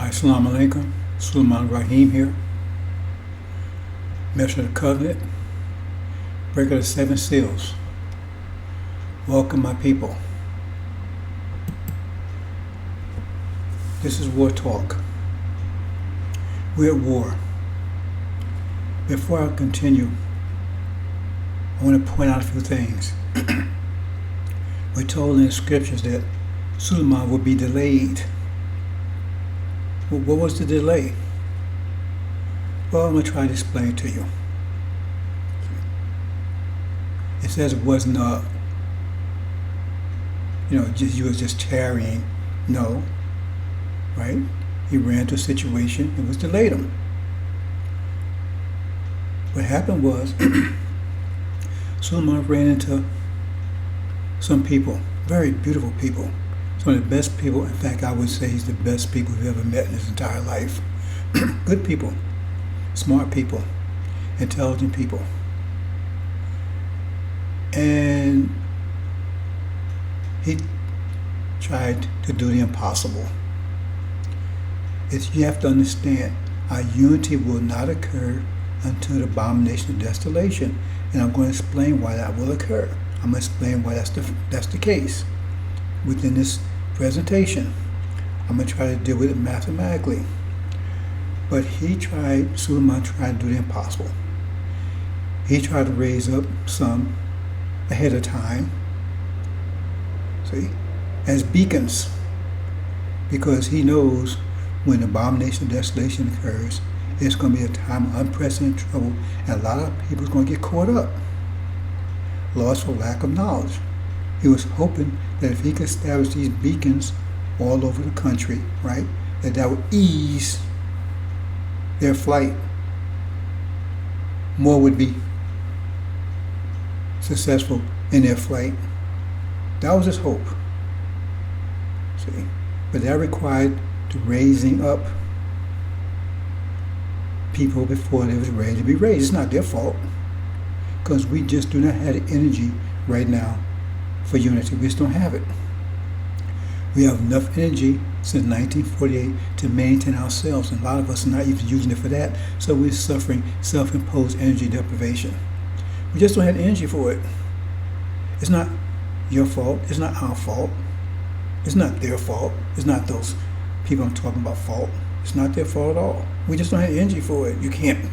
Assalamu alaikum. Sulaiman Rahim here. Messenger of the Covenant. Breaker of the Seven Seals. Welcome, my people. This is War Talk. We're at war. Before I continue, I want to point out a few things. We're told in the scriptures that Suleiman will be delayed. What was the delay? Well, I'm going to try to explain it to you. It says it wasn't you was just tarrying. No, right? He ran into a situation, it was delayed him. What happened was, Suleiman ran into some people, very beautiful people. Some of the best people, in fact, I would say he's the best people he's ever met in his entire life. Good people, smart people, intelligent people. And he tried to do the impossible. You have to understand, our unity will not occur until the abomination of desolation. And I'm going to explain why that will occur. I'm going to explain why that's the case. Within this presentation, I'm going to try to deal with it mathematically. But Suleiman tried to do the impossible. He tried to raise up some ahead of time, see, as beacons, because he knows when the abomination of desolation occurs, it's going to be a time of unprecedented trouble, and a lot of people are going to get caught up, lost for lack of knowledge. He was hoping that if he could establish these beacons all over the country, right, that would ease their flight. More would be successful in their flight. That was his hope. See, but that required the raising up people before they was ready to be raised. It's not their fault, because we just do not have the energy right now for unity. We just don't have it. We have enough energy since 1948 to maintain ourselves, and a lot of us are not even using it for that, so we're suffering self-imposed energy deprivation. We just don't have the energy for it. It's not your fault. It's not our fault. It's not their fault. It's not those people I'm talking about fault. It's not their fault at all. We just don't have the energy for it. You can't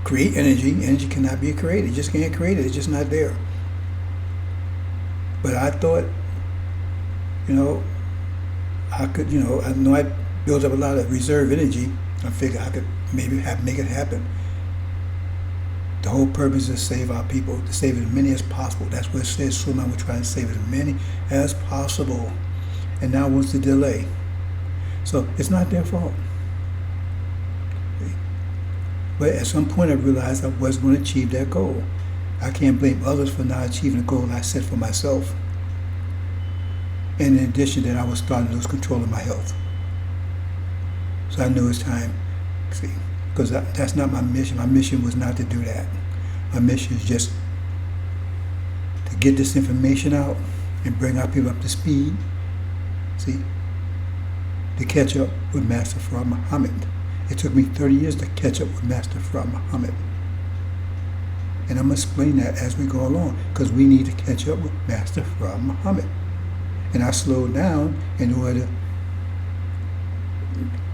create energy. Energy cannot be created. You just can't create it. It's just not there. But I thought, I could, I know I built up a lot of reserve energy. I figured I could maybe make it happen. The whole purpose is to save our people, to save as many as possible. That's what it says. Suleiman will try to save as many as possible. And now what's the delay? So it's not their fault. But at some point I realized I wasn't going to achieve that goal. I can't blame others for not achieving the goal I set for myself. And in addition to that, I was starting to lose control of my health. So I knew it's time, see, because that's not my mission. My mission was not to do that. My mission is just to get this information out and bring our people up to speed, see, to catch up with Master Farah Muhammad. It took me 30 years to catch up with Master Farah Muhammad. And I'm going to explain that as we go along, because we need to catch up with Master Farah Muhammad. And I slowed down in order,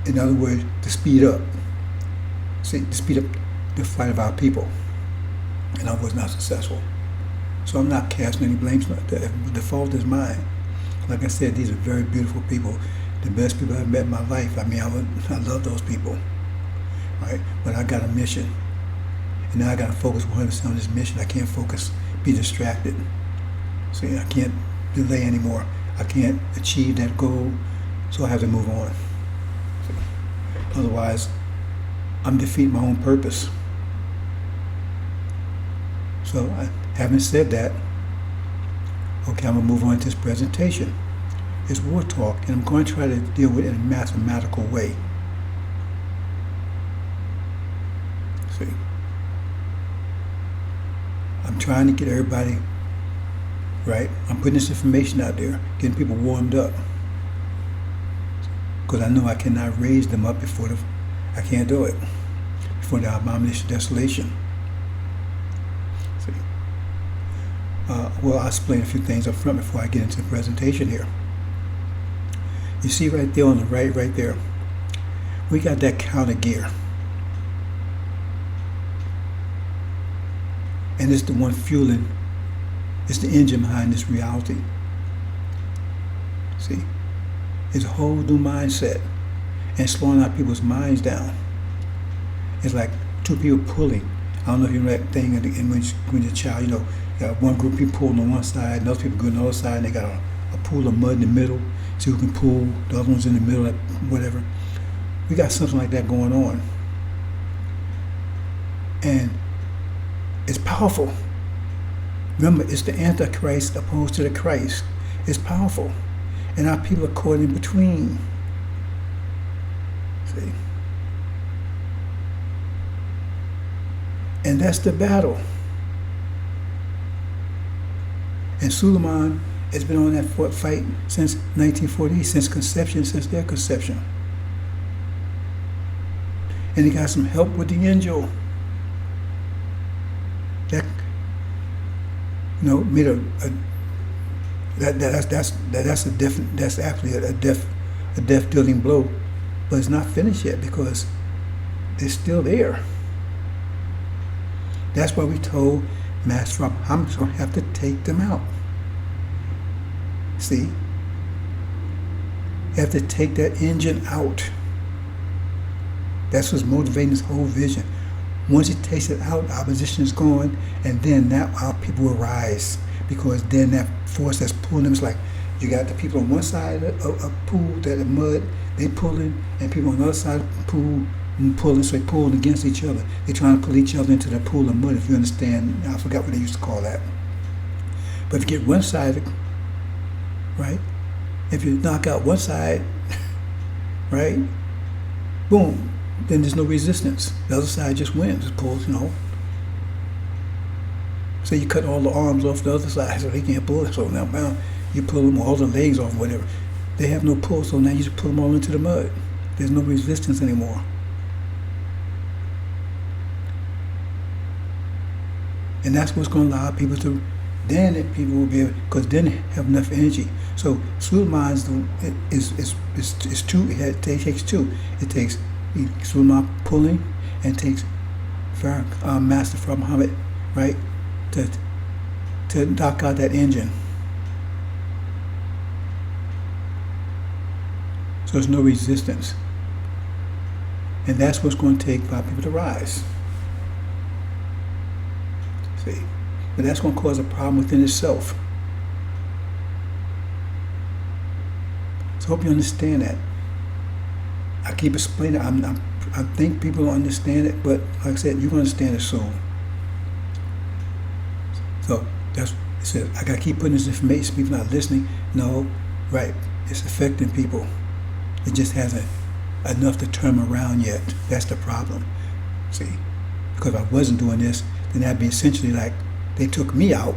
in other words, to speed up. See, to speed up the fight of our people. And I was not successful. So I'm not casting any blame. The fault is mine. Like I said, these are very beautiful people. The best people I've met in my life. I mean, I love those people. Right? But I got a mission. And now I got to focus 100% on this mission. I can't be distracted. See, I can't delay anymore. I can't achieve that goal, so I have to move on. See? Otherwise, I'm defeating my own purpose. So, having said that, okay, I'm going to move on to this presentation. It's War Talk, and I'm going to try to deal with it in a mathematical way. See? I'm trying to get everybody right. I'm putting this information out there, getting people warmed up. because I know I cannot raise them up before I can't do it before the abomination of desolation. See, well, I'll explain a few things up front before I get into the presentation here. You see right there on the right there, we got that counter gear. And it's the one fueling, it's the engine behind this reality. See, it's a whole new mindset and slowing our people's minds down. It's like two people pulling. I don't know if you know that thing when you're a child, you know, you got one group of people pulling on one side, and other people go on the other side, and they got a pool of mud in the middle, so who can pull, the other one's in the middle, whatever. We got something like that going on. And it's powerful. Remember, it's the Antichrist opposed to the Christ. It's powerful. And our people are caught in between. See? And that's the battle. And Suleiman has been on that fight since 1948, since their conception. And he got some help with the angel. That, you know, made that's actually a death dealing blow, but it's not finished yet because it's still there. That's why we told Master Muhammad's going to have to take them out. See, you have to take that engine out. That's what's motivating this whole vision. Once he takes it out, opposition is gone, and then now our people will rise, because then that force that's pulling them is like, you got the people on one side of a pool that are mud, they pulling, and people on the other side of the pool pulling, so they pulling against each other. They're trying to pull each other into that pool of mud, if you understand. I forgot what they used to call that. But if you get one side, right? If you knock out one side, right? Boom. Then there's no resistance. The other side just wins. It pulls, you know. Say you cut all the arms off the other side, so they can't pull it. So now you pull them, all the legs off, whatever. They have no pull, so now you just pull them all into the mud. There's no resistance anymore. And that's what's going to allow people to, then people will be able, because then they have enough energy. So Suleiman is two, it takes two. It takes Suleiman pulling, and takes Master Prophet Muhammad, right, to knock out that engine. So there's no resistance. And that's what's going to take for our people to rise. See? But that's going to cause a problem within itself. So I hope you understand that. I keep explaining. I think people don't understand it, but like I said, you're going to understand it soon. So that's it. Says I got to keep putting this information. People not listening. No, right? It's affecting people. It just hasn't enough to turn them around yet. That's the problem. See, because if I wasn't doing this, then that'd be essentially like they took me out,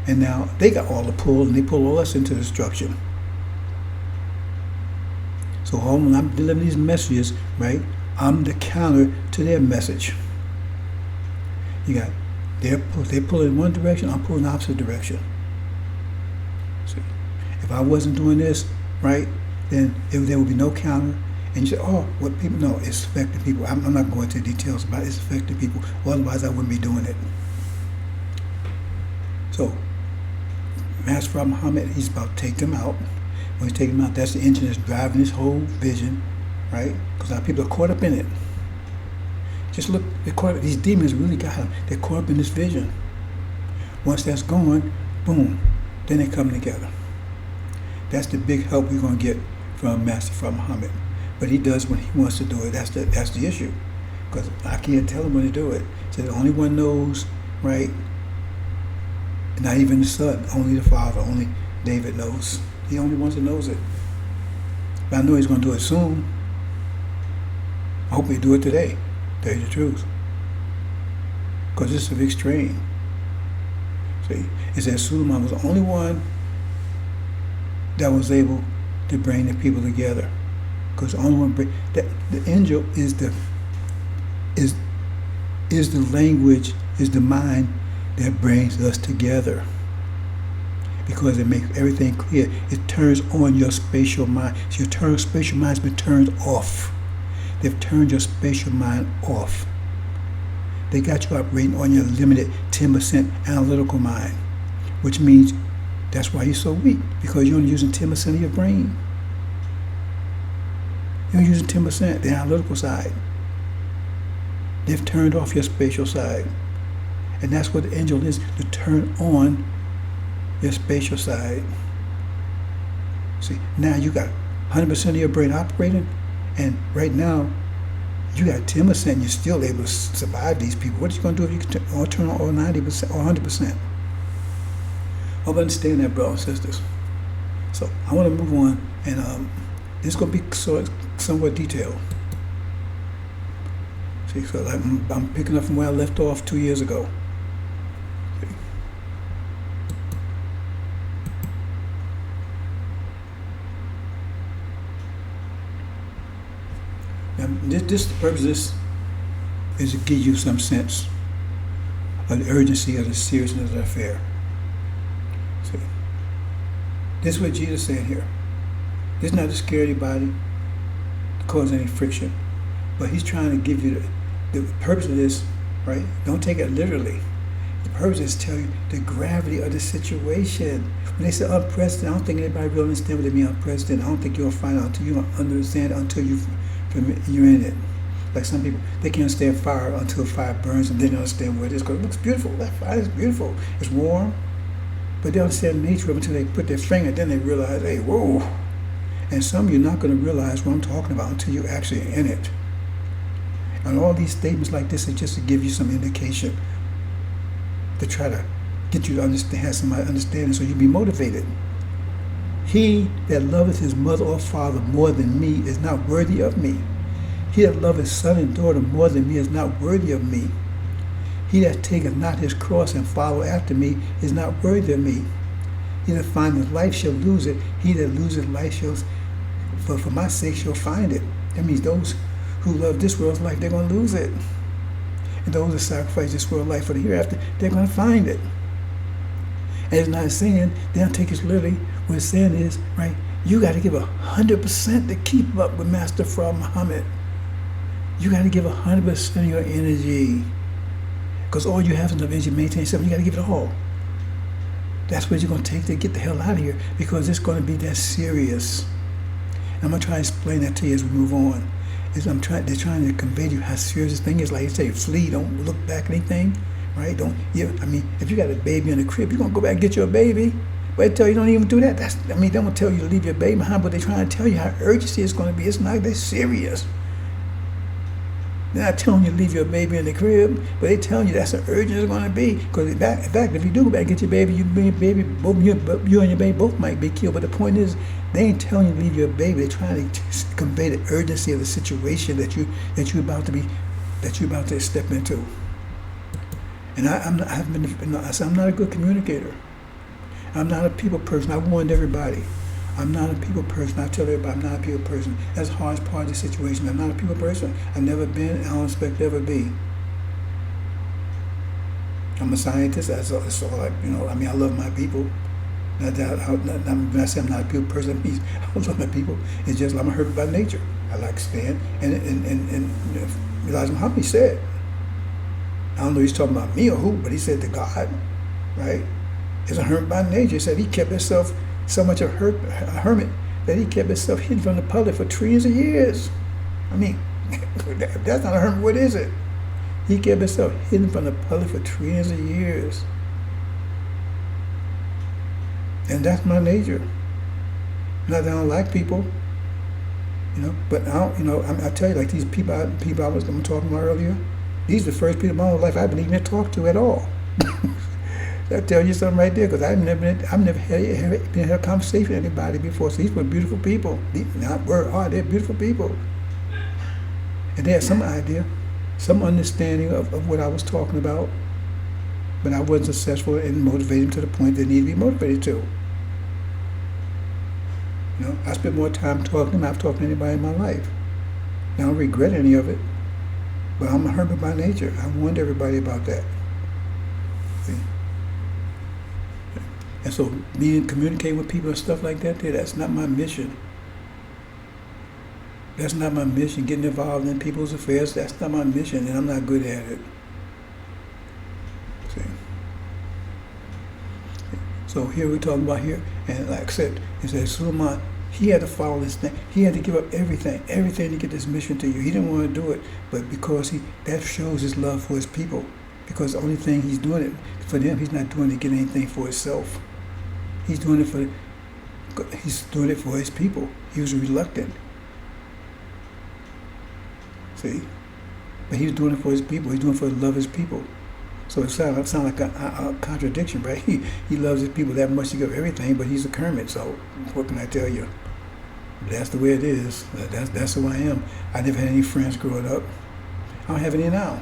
and now they got all the pull, and they pull all us into destruction. So when I'm delivering these messages, right, I'm the counter to their message. You got, they pull in one direction, I'm pulling the opposite direction. See, if I wasn't doing this, right, then there would be no counter. And you say, oh, what people know, it's affecting people. I'm not going into details about it, it's affecting people. Otherwise, I wouldn't be doing it. So, Master Prophet Muhammad, he's about to take them out. When he's taking them out, that's the engine that's driving this whole vision, right? Because our people are caught up in it. Just look, these demons really got them. They're caught up in this vision. Once that's gone, boom, then they come together. That's the big help we're going to get from Master Prophet Muhammad. But he does when he wants to do it. That's the issue. Because I can't tell him when to do it. So the only one knows, right? Not even the son, only the father, only David knows. He the only one that knows it. But I know he's going to do it soon. I hope he do it today. Tell you the truth. Because it's a big strain. See, it says Suleiman was the only one that was able to bring the people together. because the only one that the angel is the language, is the mind that brings us together, because it makes everything clear. It turns on your spatial mind. So your spatial mind's been turned off. They've turned your spatial mind off. They got you operating on your limited 10% analytical mind, which means that's why you're so weak, because you're only using 10% of your brain. You're using 10%, the analytical side. They've turned off your spatial side. And that's what the angel is, to turn on your spatial side. See, now you got 100% of your brain operating, and right now you got 10%, and you're still able to survive these people. What are you going to do if you can turn on all 90% or 100%? Hope I understand that, brothers and sisters. So I want to move on, and this is going to be somewhat detailed. See, so I'm picking up from where I left off 2 years ago. See. Now, the purpose of this is to give you some sense of the urgency of the seriousness of the affair. See, this is what Jesus is saying here. This is not to scare anybody, to cause any friction, but he's trying to give you the purpose of this, right? Don't take it literally. The purpose is to tell you the gravity of the situation. When they say unprecedented, I don't think anybody really understands what they mean unprecedented. I don't think you'll find out until you don't understand it, until you're in it. Like some people, they can't understand fire until fire burns, and they don't understand what it is, because it looks beautiful. That fire is beautiful. It's warm. But they don't understand the nature of it until they put their finger, then they realize, hey, whoa. And some of you are not going to realize what I'm talking about until you're actually in it. And all these statements like this are just to give you some indication, to try to get you to understand, have some understanding, so you'll be motivated. He that loveth his mother or father more than me is not worthy of me. He that loveth his son and daughter more than me is not worthy of me. He that taketh not his cross and follow after me is not worthy of me. He that findeth life shall lose it. He that loseth life shall, for my sake, shall find it. That means those who love this world's life, they're going to lose it. And those who sacrifice this world's life for the hereafter, they're going to find it. And it's not saying, they don't take it literally. What it's saying is, right, you got to give 100% to keep up with Master Fard Muhammad. You got to give 100% of your energy. Because all you have is enough energy to maintain yourself. You got to give it all. That's what you're going to take to get the hell out of here, because it's going to be that serious. And I'm going to try to explain that to you as we move on. They're trying to convey to you how serious this thing is. Like you say, flee, don't look back at anything, right? If you got a baby in the crib, you're going to go back and get your baby. But they tell you don't even do that. They don't tell you to leave your baby behind, but they're trying to tell you how urgency it's going to be. It's not that serious. They're not telling you to leave your baby in the crib, but they're telling you that's how urgent it's going to be. Because in fact, if you do go back and get your baby, both you and your baby both might be killed. But the point is, they ain't telling you to leave your baby. They're trying to convey the urgency of the situation that you're about to step into. And I'm not a good communicator. I'm not a people person. I warned everybody. I'm not a people person. I tell everybody I'm not a people person. That's the hardest part of the situation. I'm not a people person. I've never been, and I don't expect to ever be. I'm a scientist. That's all I love my people. When I say I'm not a people person, that means I love my people. It's just I'm a hermit by nature. I like to stand. And Elijah Muhammad said, I don't know if he's talking about me or who, but he said to God, right? Is a hermit by nature. He said he kept himself so much a hermit that he kept himself hidden from the public for trillions of years. If that's not a hermit, what is it? He kept himself hidden from the public for trillions of years. And that's my nature. Not that I don't like people, but I tell you, like these people I'm talking about earlier, these are the first people in my whole life I've been even talked to at all. That tells you something right there, because I've never had a conversation with anybody before. So these were beautiful people. They're beautiful people. And they had some idea, some understanding of what I was talking about, but I wasn't successful in motivating them to the point they need to be motivated to. I spent more time talking to him than I've talked to anybody in my life. Now, I don't regret any of it, but I'm a hermit by nature. I warned everybody about that. See? And so communicating with people and stuff like that, that's not my mission. That's not my mission. Getting involved in people's affairs, that's not my mission, and I'm not good at it. See? So here we're talking about here, and like I said, it says Suleiman, he had to follow this thing. He had to give up everything to get this mission to you. He didn't want to do it, but because that shows his love for his people. Because the only thing he's doing it for them, he's not doing it to get anything for himself. He's doing it for his people. He was reluctant. See? But he was doing it for his people. He's doing it for the love of his people. So it sounds like a contradiction, right? He loves his people that much to give everything, but he's a hermit. So what can I tell you? That's the way it is. That's who I am. I never had any friends growing up. I don't have any now.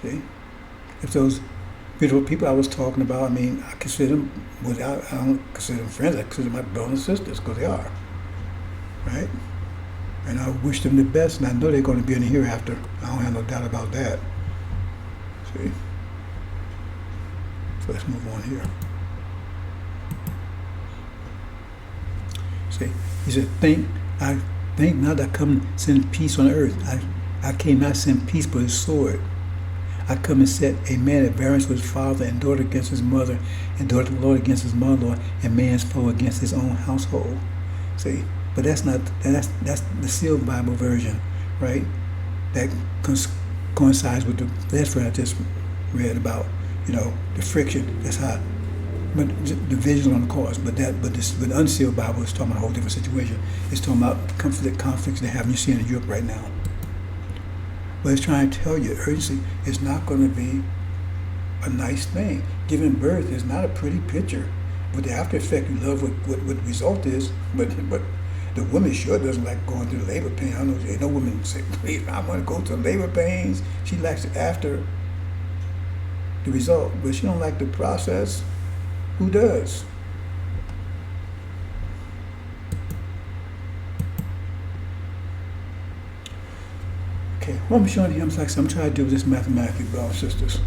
See? If those beautiful people I was talking about, I consider them, I don't consider them friends. I consider them my brothers and sisters, because they are. Right? And I wish them the best, and I know they're going to be in the hereafter. I don't have no doubt about that. See? So let's move on here. See, he said, I think not that I come send peace on earth. I came not send peace but a sword. I come and set a man at variance with his father, and daughter against his mother, and daughter of the Lord against his mother-in-law, and man's foe against his own household. See, but that's the sealed Bible version, right? That coincides with the last verse I just read about, the friction. That's how, but the vision on the course. But the unsealed Bible is talking about a whole different situation. It's talking about conflicts they have. You see in Europe right now. But it's trying to tell you, urgency is not going to be a nice thing. Giving birth is not a pretty picture. But the after effect, you love what the result is. But the woman sure doesn't like going through the labor pain. I know no woman say, please, I want to go through labor pains. She likes it after the result, but she don't like the process. Who does? Okay, what I'm showing you, I'm trying to do this mathematically, brothers and sisters.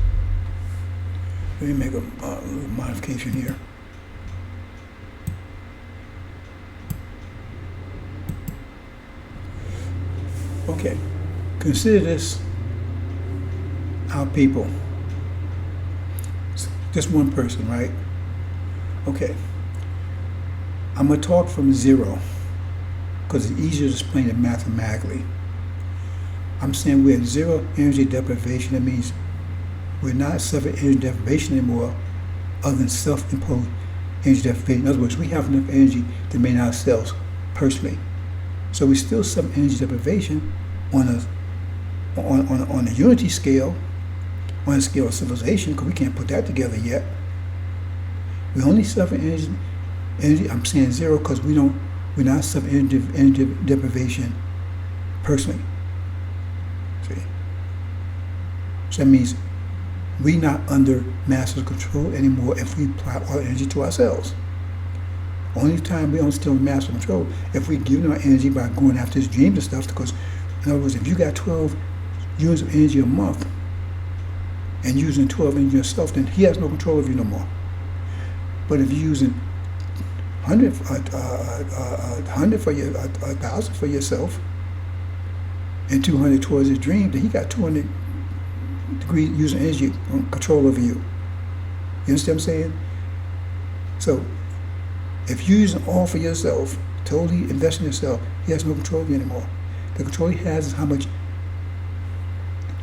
Let me make a little modification here. Okay, consider this our people. Just one person, right? Okay. I'm going to talk from zero because it's easier to explain it mathematically. I'm saying we're at zero energy deprivation. That means we're not suffering energy deprivation anymore other than self-imposed energy deprivation. In other words, we have enough energy to maintain ourselves personally. So we still suffer energy deprivation on a unity scale, on a scale of civilization, because we can't put that together yet. We only suffer energy. I'm saying zero because we're not suffering energy deprivation personally. See, so that means we're not under master control anymore if we apply our energy to ourselves. Only time we don't still master control if we give our energy by going after his dreams and stuff. Because in other words, if you got 12 units of energy a month and using 12 energy yourself, then he has no control of you no more. But if you're using 100 for you, 1,000 for yourself, and 200 towards his dream, then he got 200 degrees using energy control over you. You understand what I'm saying? So if you're using all for yourself, totally investing in yourself, he has no control of you anymore. The control he has is how much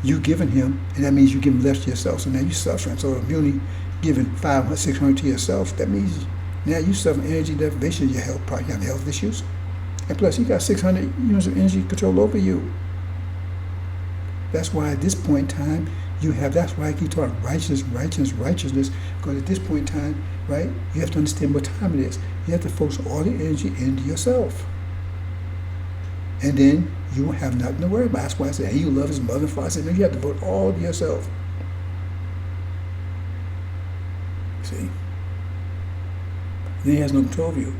you giving him, and that means you give him less to yourself. So now you're suffering. So if you're only giving 500, 600 to yourself, that means now you suffer energy deprivation of your health. Probably have health issues. And plus, you got 600 units of energy control over you. That's why at this point in time, that's why I keep talking righteousness, because at this point in time, right, you have to understand what time it is. You have to focus all the energy into yourself. And then you won't have nothing to worry about. That's why I said, hey, you love his mother and father. I said, no, you have to devote all to yourself. See? Then he has no control of you.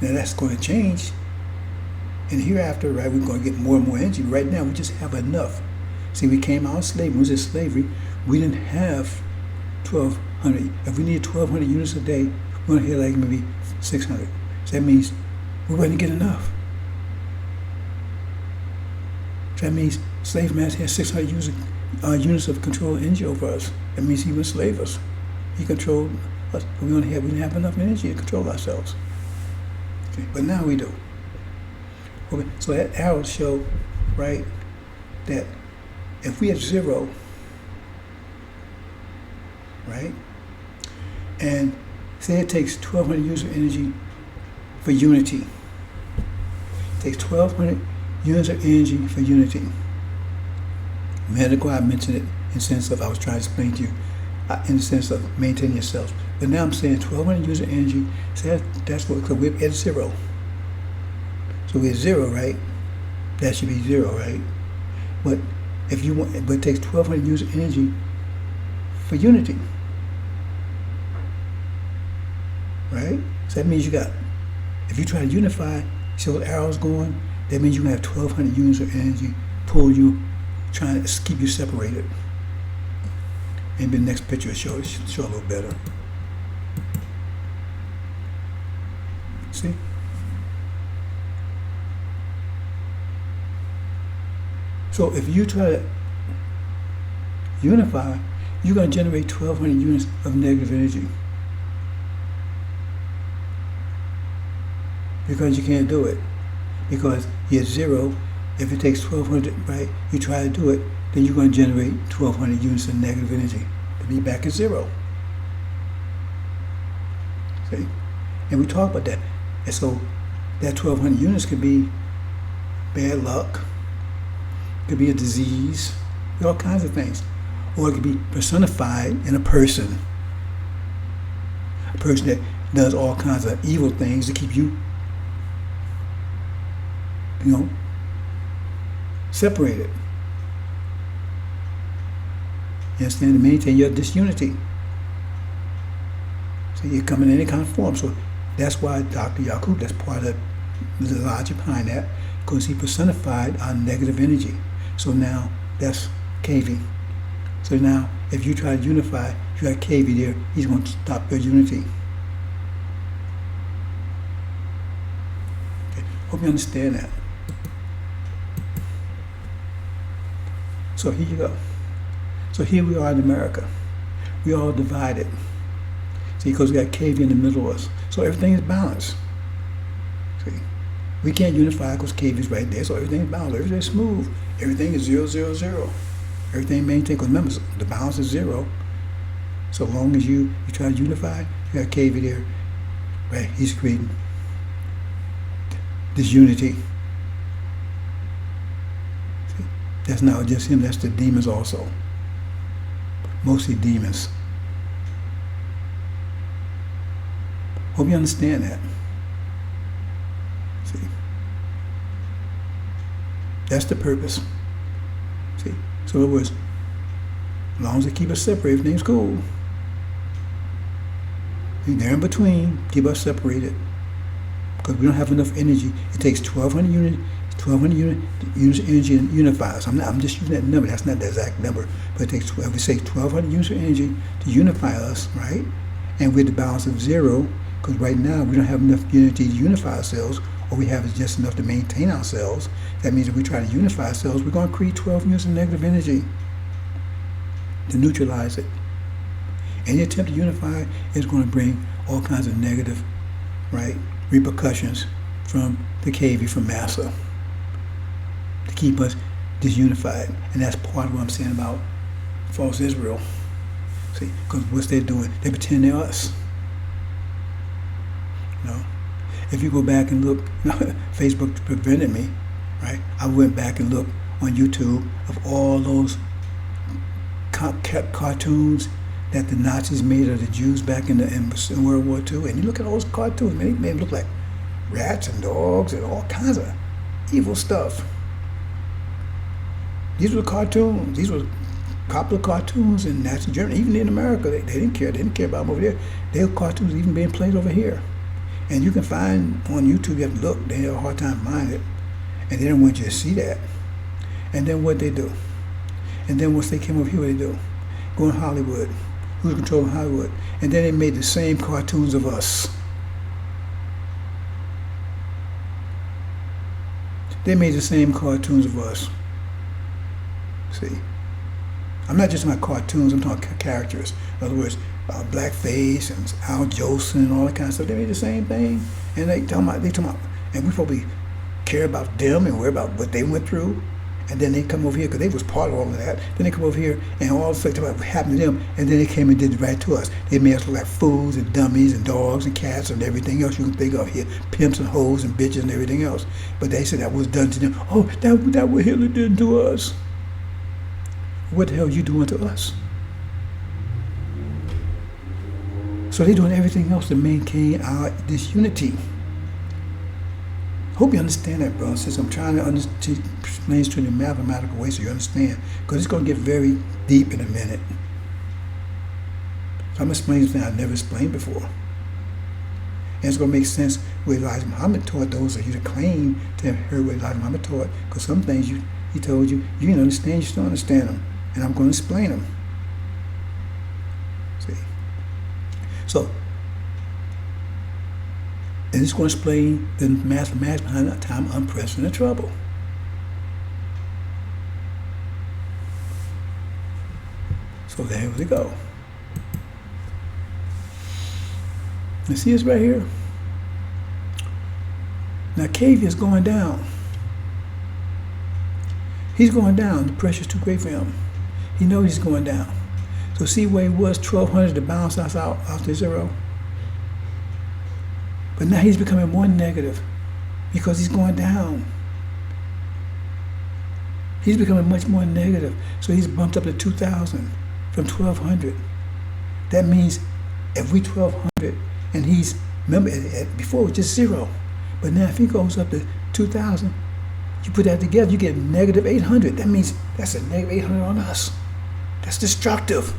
Now that's going to change. And hereafter, right, we're going to get more and more energy. Right now, we just have enough. See, we came out of slavery. When we was in slavery, we didn't have 1,200. If we needed 1,200 units a day, we're going to hit like maybe 600. So that means we wouldn't get enough. So that means slave master had 600 units of control energy over us. That means he would enslave us. He controlled us. But we didn't have enough energy to control ourselves. Okay. But now we do. Okay. So that arrow show, right, that if we have 0, right, and say it takes 1,200 units of energy for unity. It takes 1,200 units of energy for unity. A minute ago I mentioned it in the sense of, I was trying to explain to you, in the sense of maintaining yourselves. But now I'm saying 1,200 units of energy, so that's what, because we're at 0. So we're at 0, right? That should be 0, right? But if you want, but it takes 1,200 units of energy for unity. Right? So that means you got, if you try to unify, see those arrows going, that means you're going to have 1,200 units of energy pull you, trying to keep you separated. Maybe the next picture will show a little better. See? So if you try to unify, you're going to generate 1,200 units of negative energy. Because you can't do it. Because you're at 0. If it takes 1,200, right, you try to do it, then you're going to generate 1,200 units of negative energy to be back at 0. See? And we talk about that. And so that 1,200 units could be bad luck, could be a disease, all kinds of things. Or it could be personified in a person that does all kinds of evil things to keep you, separated. You understand? To maintain your disunity. So you come in any kind of form. So that's why Dr. Yakub, that's part of the logic behind that, because he personified our negative energy. So now that's KV. So now if you try to unify, you got KV there, he's going to stop your unity. Okay. Hope you understand that. So here you go. So here we are in America. We all divided. See, because we got KV in the middle of us. So everything is balanced. See, we can't unify because KV is right there. So everything is balanced. Everything is smooth. Everything is 0, 0, 0. Everything maintained. Because remember, the balance is 0. So long as you try to unify, you got KV there. Right? He's creating this unity. That's not just him, that's the demons also. Mostly demons. Hope you understand that. See? That's the purpose. See? So in other words, as long as they keep us separate, everything's cool. They're in between, keep us separated. Because we don't have enough energy. It takes 1,200 units of energy to unify us. I'm just using that number. That's not the exact number. But it takes, if we say 1,200 units of energy to unify us, right? And with the balance of 0, because right now we don't have enough unity to unify ourselves, all we have is just enough to maintain ourselves. That means if we try to unify ourselves, we're going to create 12 units of negative energy to neutralize it. Any attempt to unify is going to bring all kinds of negative, right, repercussions from the KV, from massa, to keep us disunified. And that's part of what I'm saying about false Israel. See, because what they're doing, they pretend they're us. If you go back and look, Facebook prevented me, right? I went back and looked on YouTube of all those cartoons that the Nazis made of the Jews back in World War II. And you look at all those cartoons, man, they made them look like rats and dogs and all kinds of evil stuff. These were cartoons. These were popular cartoons in Nazi Germany, even in America. They didn't care. They didn't care about them over there. They were cartoons even being played over here. And you can find on YouTube, you have to look, they have a hard time finding it. And they don't want you to see that. And then what they do? And then once they came over here, what they do? Go in Hollywood. Who's controlling Hollywood? And then they made the same cartoons of us. They made the same cartoons of us. See? I'm not just talking about cartoons, I'm talking characters. In other words, blackface and Al Jolson and all that kind of stuff. They made the same thing. And they talking about, and we probably care about them and worry about what they went through. And then they come over here, because they was part of all of that. Then they come over here and all the stuff about what happened to them, and then they came and did it right to us. They made us look like fools and dummies and dogs and cats and everything else you can think of here. Pimps and hoes and bitches and everything else. But they said that was done to them. Oh, that what Hitler did to us. What the hell are you doing to us? So they're doing everything else to maintain our disunity. Hope you understand that, bro. Since I'm trying to explain this to you in a mathematical way so you understand, because it's going to get very deep in a minute. So I'm explaining something I've never explained before. And it's going to make sense what Elijah Muhammad taught those of you that claim to have heard what Elijah Muhammad taught, because some things he told you, you didn't understand, you still understand them. And I'm going to explain them. See? So, and it's going to explain the mathematics behind a time of unprecedented trouble. So there we go. You see this right here? Now KV is going down. He's going down. The pressure's too great for him. He knows he's going down. So see where he was, 1200 to bounce us out to zero? But now he's becoming more negative because he's going down. He's becoming much more negative. So he's bumped up to 2,000 from 1,200. That means if we 1,200 and he's, remember, before it was just zero. But now if he goes up to 2,000, you put that together, you get negative 800. That means that's a negative 800 on us. That's destructive.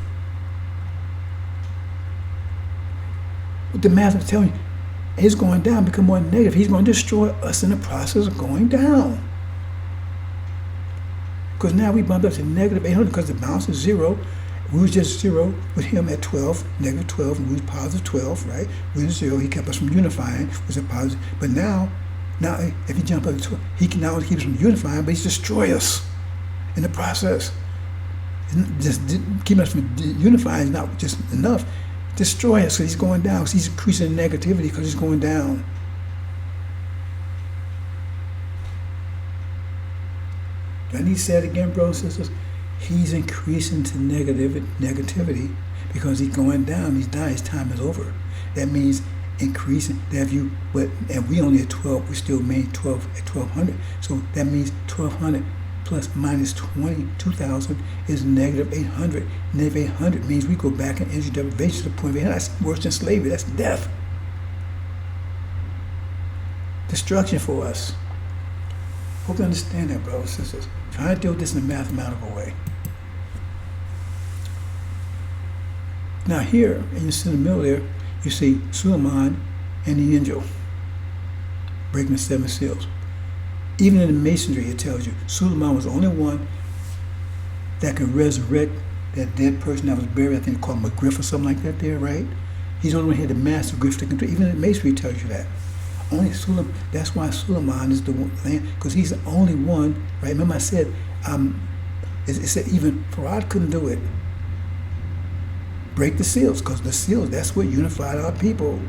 What the math is telling you, he's going down, become more negative. He's going to destroy us in the process of going down. Because now we bumped up to negative 800 because the bounce is zero. We was just zero with him at 12, negative 12, and we was positive 12, right? We was zero. He kept us from unifying, was a positive. But now if he jump up to 12, he can now keep us from unifying, but he's destroy us in the process. And just keeping us from unifying is not just enough. Destroy us, so he's going down. So he's increasing negativity because he's going down. Do I need to say it again, brothers and sisters? He's increasing to negativity because he's going down. He's dying. His time is over. That means increasing. And we only at 12. We still made 12 at 1,200. So that means 1,200 plus minus 2,000 is negative 800. Negative 800 means we go back in energy deprivation to the point of 800. That's worse than slavery. That's death. Destruction for us. Hope you understand that, brothers and sisters. Try to deal with this in a mathematical way. Now here, in the middle there, you see Suleiman and the angel breaking the 7 seals. Even in the masonry, it tells you Suleiman was the only one that could resurrect that dead person that was buried. I think they called him a griff or something like that there, right? He's the only one who had the master griff that can do. Even in the masonry, it tells you that. Only Suleiman. That's why Suleiman is the one, because he's the only one, right? Remember I said, it said even Farad couldn't do it. Break the seals, because the seals, that's what unified our people.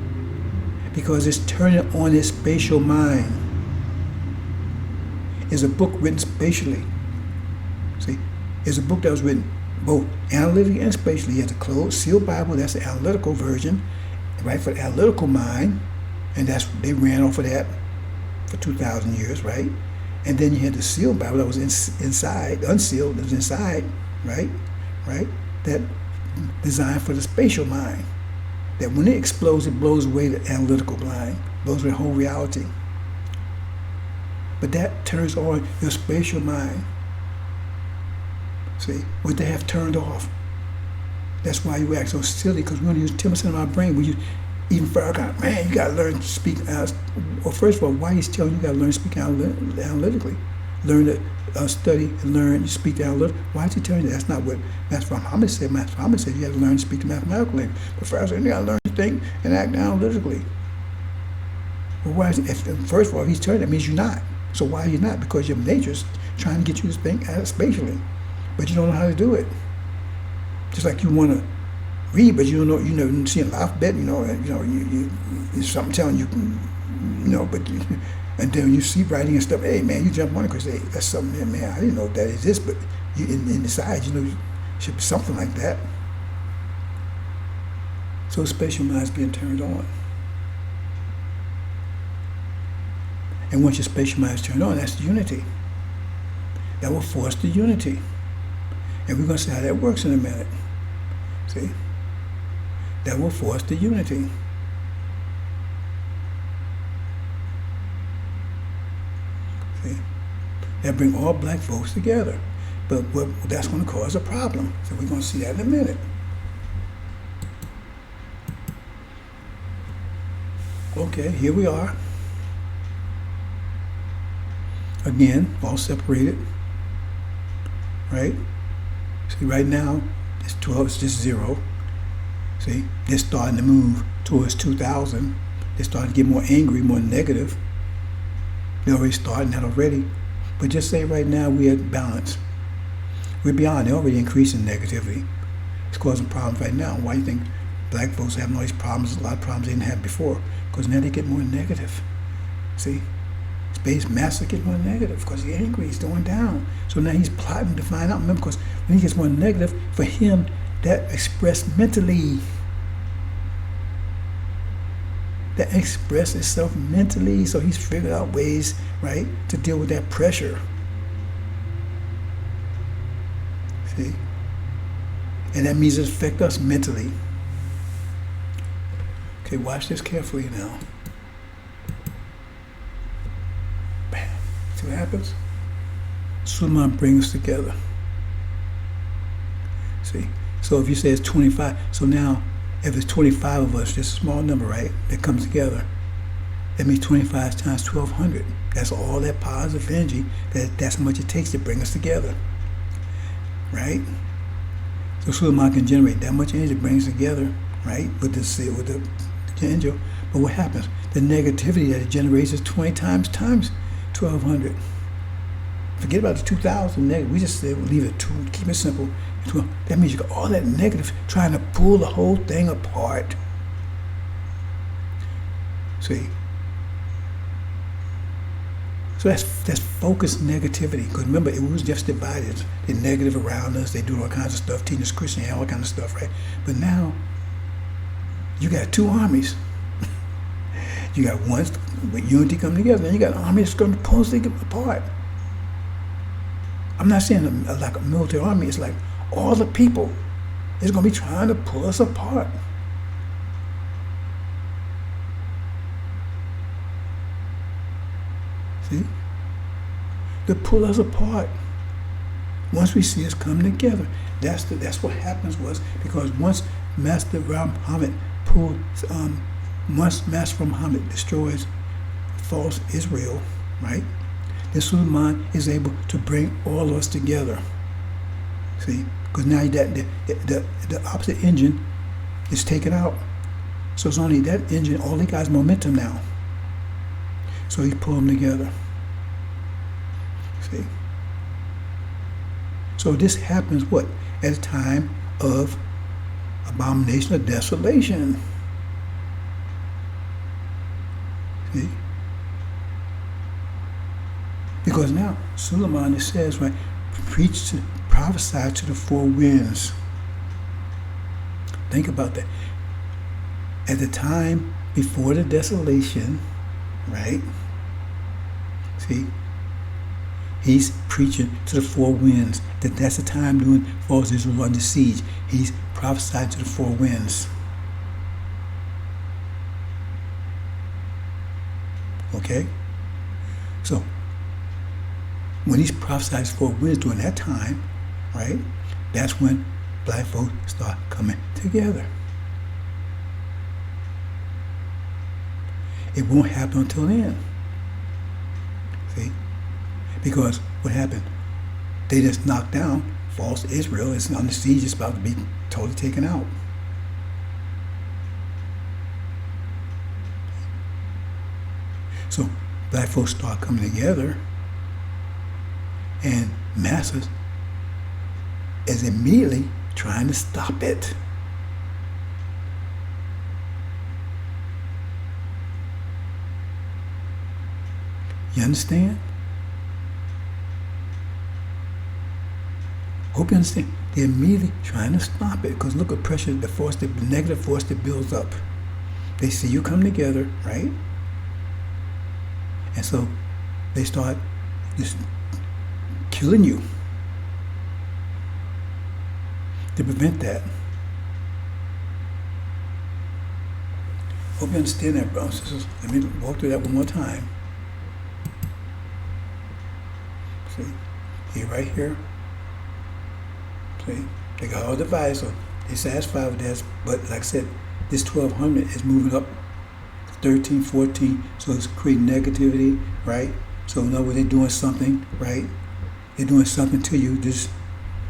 Because it's turning on his spatial mind. It's a book written spatially. See, it's a book that was written both analytically and spatially. He has a closed, sealed Bible, that's the analytical version, right, for the analytical mind, and they ran off of that for 2,000 years, right? And then you had the sealed Bible that was inside, unsealed, that was inside, right? That designed for the spatial mind. That when it explodes, it blows away the analytical mind, blows away the whole reality. But that turns on your spatial mind. See, what they have turned off. That's why you act so silly, because we only use 10% of our brain. Even Farrakhan, man, you got to learn to speak. Well, first of all, why he's telling you got to learn to speak analytically, learn to study and learn to speak analytically. Why is he telling you that? That's not what Master Muhammad said. Master Muhammad said you got to learn to speak the mathematical language. But Farrakhan said you got to learn to think and act analytically. Well, why is it? First of all, if he's telling you that means you're not. So why are you not? Because your nature's trying to get you to think spatially, but you don't know how to do it. Just like you want to read, but you don't know. You never see an alphabet. You something telling you, but and then you see writing and stuff. Hey man, you jump on it because hey, that's something there, man. I didn't know if that exists, but you in the sides, should be something like that. So spatial mind's being turned on. And once your spatial mind is turned on, that's the unity. That will force the unity. And we're going to see how that works in a minute. See? That will force the unity. See? That bring all black folks together. But that's going to cause a problem. So we're going to see that in a minute. Okay, here we are. Again, all separated, right? See, right now, it's 12, it's just 0. See, they're starting to move towards 2000. They're starting to get more angry, more negative. They're already starting that already. But just say right now we're at balance. We're beyond, they're already increasing negativity. It's causing problems right now. Why do you think black folks are having all these problems, a lot of problems they didn't have before? Because now they get more negative. See? Space master gets more negative because he's angry, he's going down. So now he's plotting to find out. Remember, because when he gets more negative, for him, that expressed mentally. That expresses itself mentally. So he's figured out ways, right, to deal with that pressure. See? And that means it affects us mentally. Okay, watch this carefully now. See what happens? Suleiman brings us together. See? So if you say it's 25, so now if it's 25 of us, just a small number, right, that comes together, that means 25 times 1,200. That's all that positive energy, that's how much it takes to bring us together. Right? So Suleiman can generate that much energy to bring us together, right, with the angel. But what happens? The negativity that it generates is 20 times 1,200. Forget about the 2,000 we just said we'll leave it 2, keep it simple. That means you got all that negative trying to pull the whole thing apart. See? So that's focused negativity. Because remember, it was just divided. They're negative around us, they do all kinds of stuff, teaching us Christianity, all kind of stuff, right? But now, you got two armies. You got one with unity coming together, and you got an army that's going to pull us apart. I'm not saying like a military army. It's like all the people is going to be trying to pull us apart. See? To pull us apart. Once we see us come together, that's what happens was because once Master Muhammad once Master Muhammad destroys false Israel, right? Then Suleiman is able to bring all of us together. See, because now that the opposite engine is taken out, so it's only that engine. All he got is momentum now. So he pulled them together. See. So this happens what? At a time of abomination of desolation. See? Because now Suleiman, it says, right, prophesy to the four winds. Think about that. At the time before the desolation, right? See? He's preaching to the four winds. That's the time doing false Israel under siege. He's prophesied to the four winds. Okay? So, when he's prophesied to the four winds during that time, right? That's when black folks start coming together. it won't happen until then. See? Because what happened? They just knocked down false Israel. It's under siege. It's about to be totally taken out. So black folks start coming together, and masses is immediately trying to stop it. You understand? Hope you understand. They're immediately trying to stop it, because look at pressure, the force, the negative force that builds up. They see you come together, right? And so they start just killing you to prevent that. Hope you understand that, brothers and sisters. Let me walk through that one more time. See, here, right here. See, they got all the divided, so they satisfied with that. But like I said, this 1200 is moving up 13, 14, so it's creating negativity, right? So in other words, they're doing something, right? They're doing something to you, just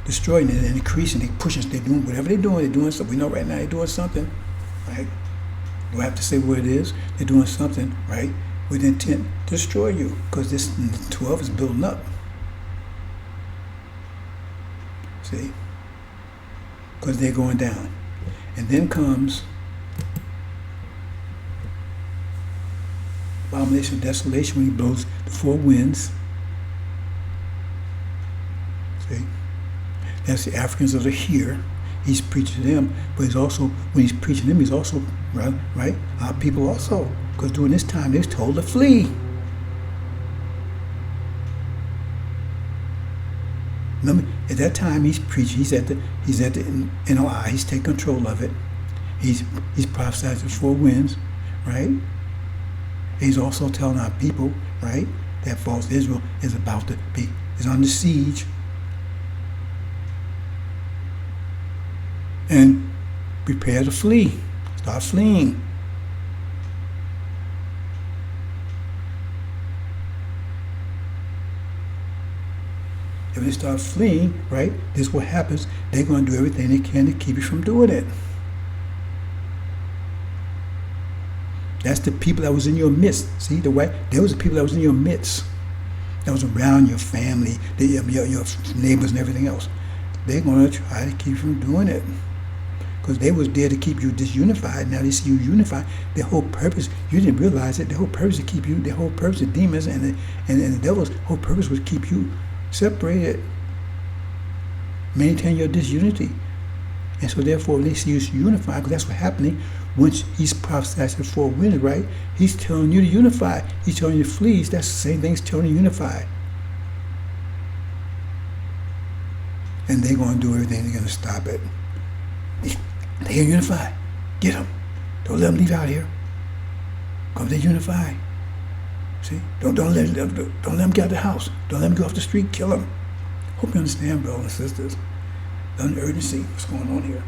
destroying it and increasing, they pushing, they're doing whatever they're doing something. We know right now they're doing something, right? Do I have to say what it is? They're doing something, right? With intent to destroy you, because this 12 is building up. See? Because they're going down. And then comes abomination of desolation, when he blows the four winds. See? That's the Africans that are here. He's preaching to them, but he's also, when he's preaching to them, he's also, right? Our people also, because during this time, they was told to flee. Remember, at that time, he's preaching. He's at the NOI. He's taking control of it. He's prophesied the four winds, right? He's also telling our people, right, that false Israel is about to be, is under siege. And prepare to flee. Start fleeing. If they start fleeing, right, this is what happens. They're going to do everything they can to keep you from doing it. That's the people that was in your midst. See, there was the people that was in your midst, that was around your family, your neighbors and everything else. They're going to try to keep you from doing it, because they was there to keep you disunified. Now they see you unified. Their whole purpose, you didn't realize it, the whole purpose to keep you, the whole purpose of demons and the devil's whole purpose was to keep you separated, maintain your disunity. And so therefore they see you unified, because that's what's happening. Once he's prophesied the four winds, right? He's telling you to unify. He's telling you to flee. That's the same thing he's telling you to unify. And they're going to do everything. They're going to stop it. They're going to unify. Get them. Don't let them leave out here. Because they unify. See? Don't let them get out of the house. Don't let them go off the street. Kill them. Hope you understand, brothers and sisters. The urgency, what's going on here.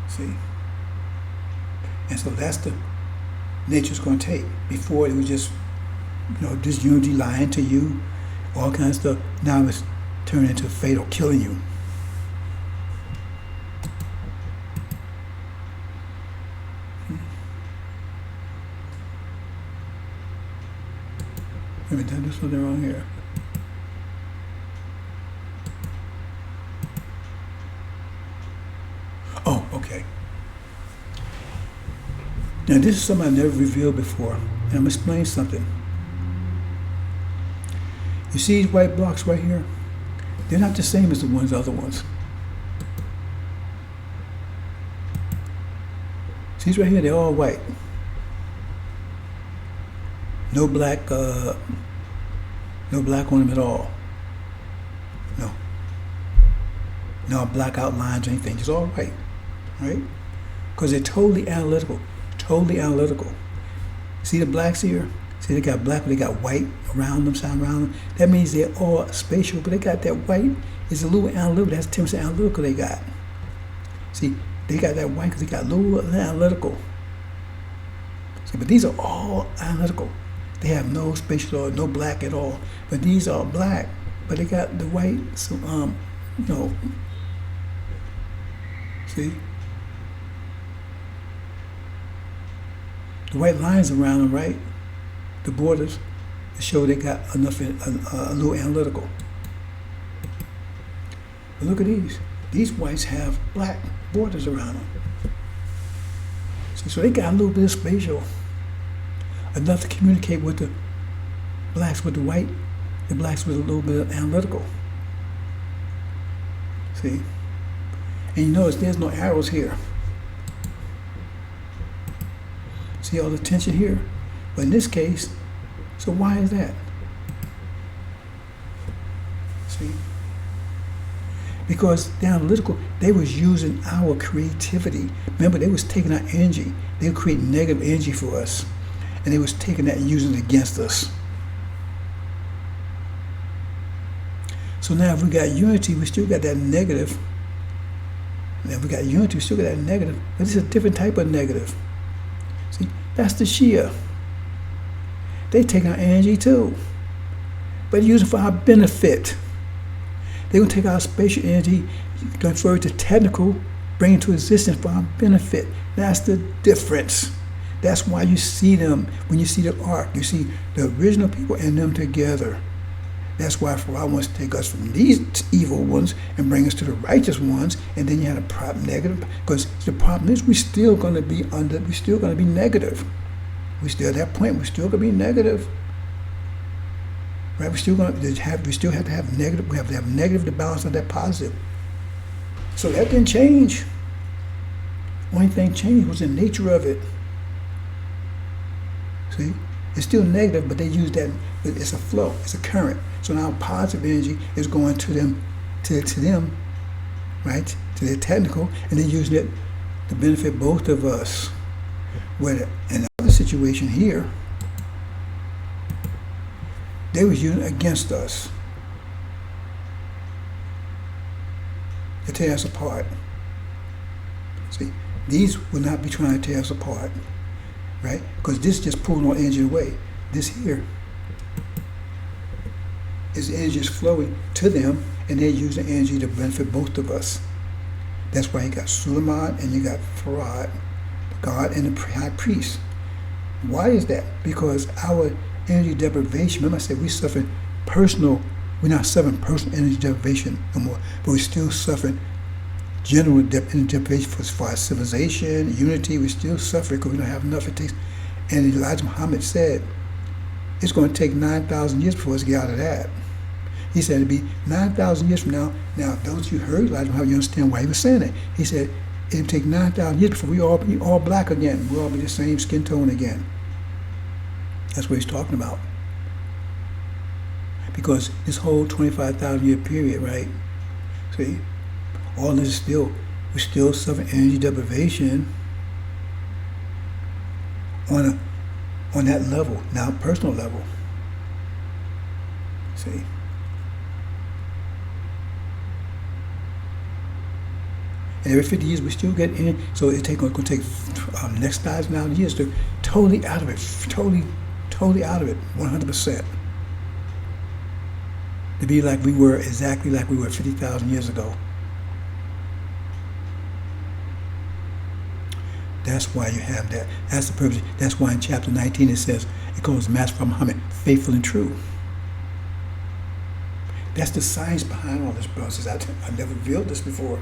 See? And so that's the nature it's going to take. Before it was just, disunity, lying to you, all kinds of stuff. Now it's turning into fatal, killing you. Let me tell you something wrong here. Oh, okay. Now this is something I never revealed before, and I'm going to explain something. You see these white blocks right here? They're not the same as the other ones. See these right here? They're all white. No black on them at all. No black outlines or anything. It's all white, right? Because they're totally analytical. Totally analytical. See the blacks here? See, they got black, but they got white around them, sound around them. That means they're all spatial, but they got that white. It's a little analytical. That's 10% analytical they got. See, they got that white because they got a little analytical. But these are all analytical. They have no spatial or no black at all. But these are black, but they got the white. So see, the white lines around them, right? The borders to show they got enough, a little analytical. But look at these. These whites have black borders around them. So they got a little bit of spatial, enough to communicate with the blacks with the white, the blacks with a little bit of analytical. See? And you notice there's no arrows here. See all the tension here? But in this case, so why is that? See? Because the analytical, they was using our creativity. Remember, they was taking our energy. They were creating negative energy for us. And they was taking that and using it against us. So now if we got unity, we still got that negative. And if we got unity, we still got that negative. But it's a different type of negative. See, that's the Shia. They take our energy too. But use it for our benefit. They're going to take our spatial energy, convert it to technical, bring it to existence for our benefit. That's the difference. That's why you see them, when you see the ark, you see the original people and them together. That's why God wants to take us from these evil ones and bring us to the righteous ones, and then you have a problem negative, because the problem is we're still going to be negative. We're still at that point, we're still going to be negative. Right? We still have to have negative. We have to have negative to balance out that positive. So that didn't change. Only thing changed was the nature of it. See, it's still negative, but they use that. It's a flow. It's a current. So now positive energy is going to them, to them, right? To their technical, and they're using it to benefit both of us. Where in the other situation here, they was using it against us to tear us apart. See, these will not be trying to tear us apart, right? Because this just pulling our energy away. This here is the energy is flowing to them, and they're using energy to benefit both of us. That's why you got Suleiman and you got Farad, God and the high priest. Why is that? Because our energy deprivation, remember I said we're not suffering personal energy deprivation no more, but we're still suffering general energy deprivation for our civilization, unity. We still suffer because we don't have enough. It takes, and Elijah Muhammad said, it's going to take 9,000 years before us to get out of that. He said it'd be 9,000 years from now. Now, those you heard Elijah Muhammad, you understand why he was saying it. He said it'd take 9,000 years before we all be all black again. We'll all be the same skin tone again. That's what he's talking about. Because this whole 25,000 year period, right? See, all this is still, we're still suffering energy deprivation on that level, now personal level. See. And every 50 years we still get in, so it's going to take next 1,000 years to totally out of it, totally out of it, 100%. To be like we were, exactly like we were 50,000 years ago. That's why you have that. That's the purpose. That's why in chapter 19 it says, it calls Master Muhammad faithful and true. That's the science behind all this, brothers. I never revealed this before.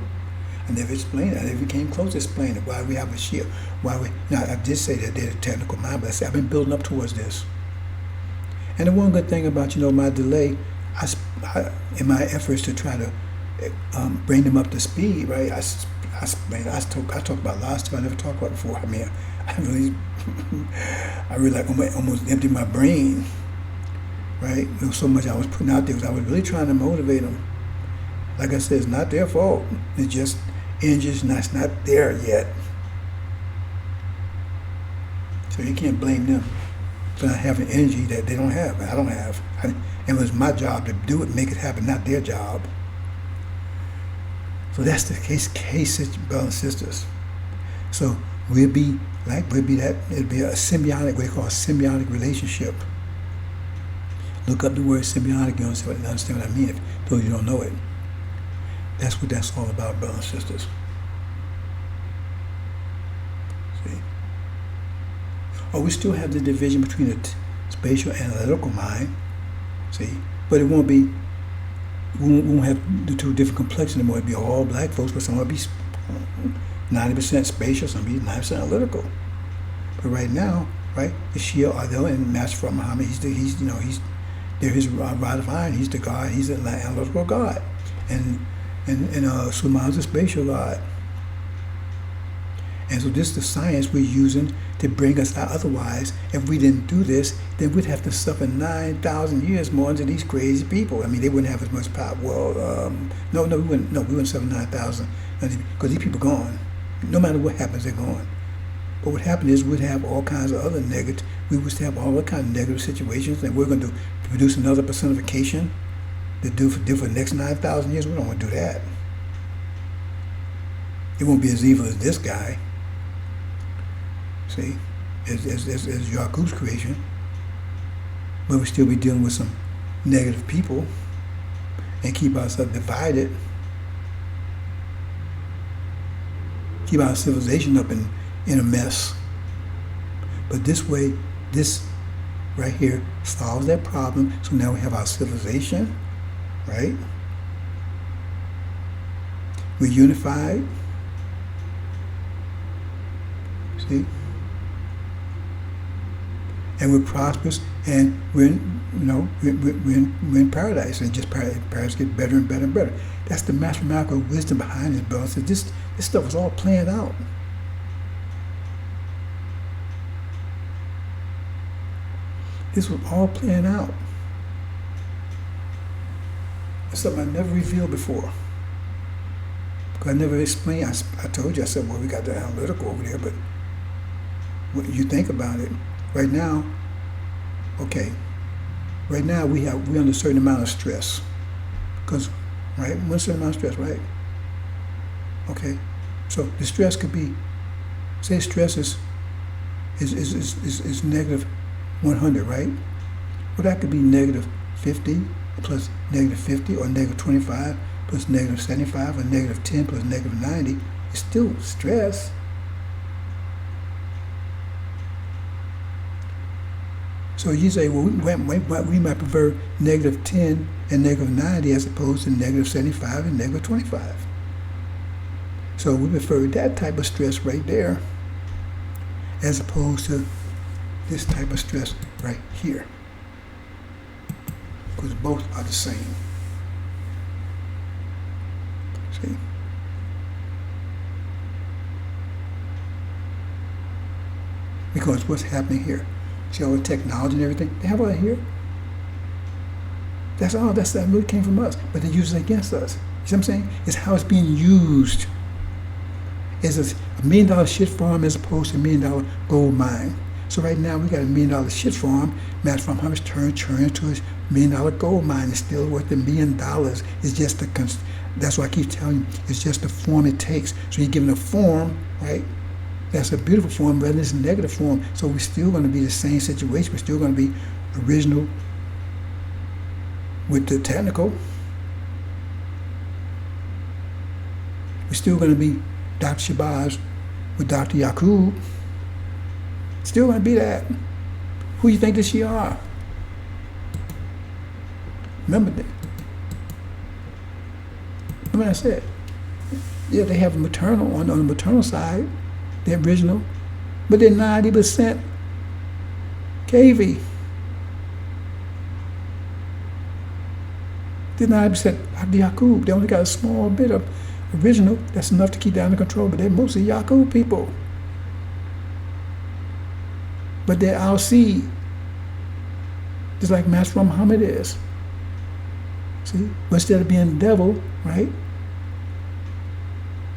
I never explained it. I never came close to explaining it. Why we have a Shia. Why we, now I did say that they're a technical mind, but I said I've been building up towards this. And the one good thing about, my delay, I in my efforts to try to bring them up to speed, right? I talked about last time I never talked about before. I mean, I really like almost emptied my brain, right? There was so much I was putting out there because I was really trying to motivate them. Like I said, it's not their fault. It's just engines, it's not there yet. So you can't blame them for not having energy that they don't have, I don't have. It was my job to do it, make it happen, not their job. So that's the case, brothers and sisters. So we'll be right? Would be that it'd be a symbiotic, what they call a symbiotic relationship. Look up the word symbiotic, you understand what I mean, if those you don't know it. That's what that's all about, brothers and sisters. See? Oh, we still have the division between the spatial and analytical mind, see? But it won't be, we won't have the two different complexions anymore. It'll be all black folks, but some will be 90% spatial, some will be 90% analytical. But right now, right, the Shia are there, and Master Muhammad, they're his rod of iron. He's the God. He's the analytical God, and Sulaiman's a spatial God. And so this is the science we're using to bring us out. Otherwise, if we didn't do this, then we'd have to suffer 9,000 years more under these crazy people. I mean, they wouldn't have as much power. Well, we wouldn't suffer 9,000 because these people are gone. No matter what happens, they're gone. But what happened is we'd have all kinds of other negative. We would have all kinds of negative situations, and we're going to produce another personification to do for the next 9,000 years. We don't want to do that. It won't be as evil as this guy. See, as Yaqub's creation, but we'll still be dealing with some negative people and keep ourselves divided, keep our civilization up in a mess. But this way, this right here solves that problem. So now we have our civilization, right? We're unified. See? And we're prosperous, and we're in paradise, and just paradise get better and better and better. That's the mathematical wisdom behind this, brother. So this stuff was all planned out. This was all planned out. It's something I never revealed before. Because I never explained. I told you, I said, well, we got the analytical over there, but when you think about it, right now, okay, right now we're under a certain amount of stress. Because, right, we're a certain amount of stress, right? Okay, so the stress could be, say stress is negative 100, right? Well, that could be negative 50 plus negative 50, or negative 25 plus negative 75, or negative 10 plus negative 90. It's still stress. So you say, well, we might prefer negative 10 and negative 90 as opposed to negative 75 and negative 25. So we prefer that type of stress right there as opposed to this type of stress right here, because both are the same. See? Because what's happening here? See all the technology and everything? They have all that here. That really came from us, but they use it against us. You see what I'm saying? It's how it's being used. It's a $1 million shit farm as opposed to $1 million gold mine. So right now we got a $1 million shit farm. Matter from how much turn into a $1 million gold mine. It's still worth $1 million. It's just that's why I keep telling you. It's just the form it takes. So you're given a form, right? That's a beautiful form, rather than it's a negative form. So we're still going to be the same situation. We're still going to be original with the technical. We're still going to be Dr. Shabazz with Dr. Yaqub. Still going to be that. Who you think that you are? Remember that. Remember I said, yeah, they have a maternal on the maternal side. The original, but they're 90% KV. They're 90% Yaqub. They only got a small bit of original. That's enough to keep that under control, but they're mostly Yaqub people. But they're our seed, just like Master Muhammad is. See, but instead of being devil, right?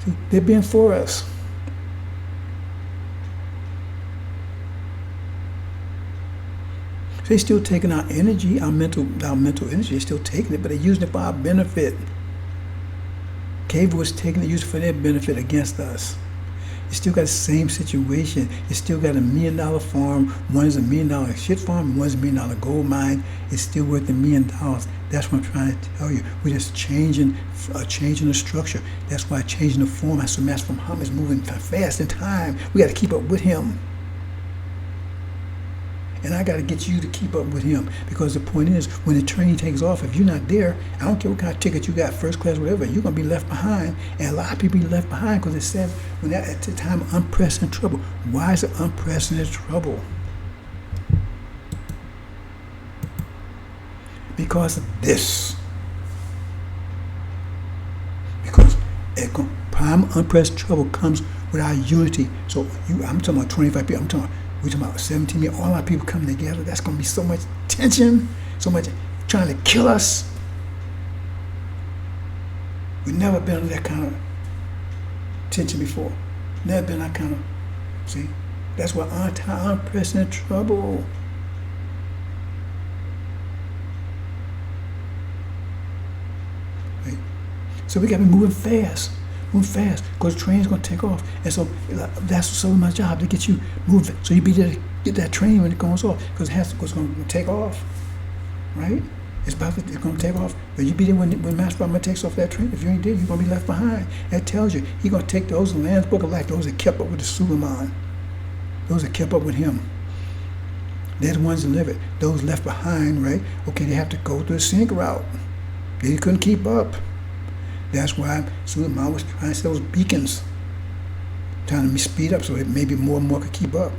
See, they're being for us. So they're still taking our energy, our mental energy. They're still taking it, but they're using it for our benefit. Cave was taking it, using it for their benefit against us. You still got the same situation. You still got $1 million farm. One is $1 million shit farm, and one's $1 million gold mine. It's still worth $1 million. That's what I'm trying to tell you. We're just changing the structure. That's why changing the form. So Master Muhammad is moving fast in time. We got to keep up with him. And I got to get you to keep up with him, because the point is, when the train takes off, if you're not there, I don't care what kind of ticket you got, first class, whatever, you're going to be left behind. And a lot of people be left behind because it says, when that at the time of unprecedented trouble. Why is it unprecedented trouble? Because of this. Because prime unprecedented trouble comes with our unity. So I'm talking about 25 people. We're talking about 17 million, all our people coming together. That's going to be so much tension, so much trying to kill us. We've never been under that kind of tension before. Never been that kind of, see? That's why unprecedented trouble. Right? So we got to be moving fast. Move fast, because the train's going to take off. And so that's my job, to get you moving. So you be there to get that train when it goes off, because it's going to take off, right? It's going to take off. But you be there when Master Muhammad takes off that train. If you ain't there, you're going to be left behind. That tells you he's going to take those in the Lamb's Book of Life, those that kept up with the Suleiman, those that kept up with him. They're the ones that live it. Those left behind, right? Okay, they have to go through the scenic route. They couldn't keep up. That's why Suleiman was trying to set those beacons, trying to speed up so that maybe more and more could keep up.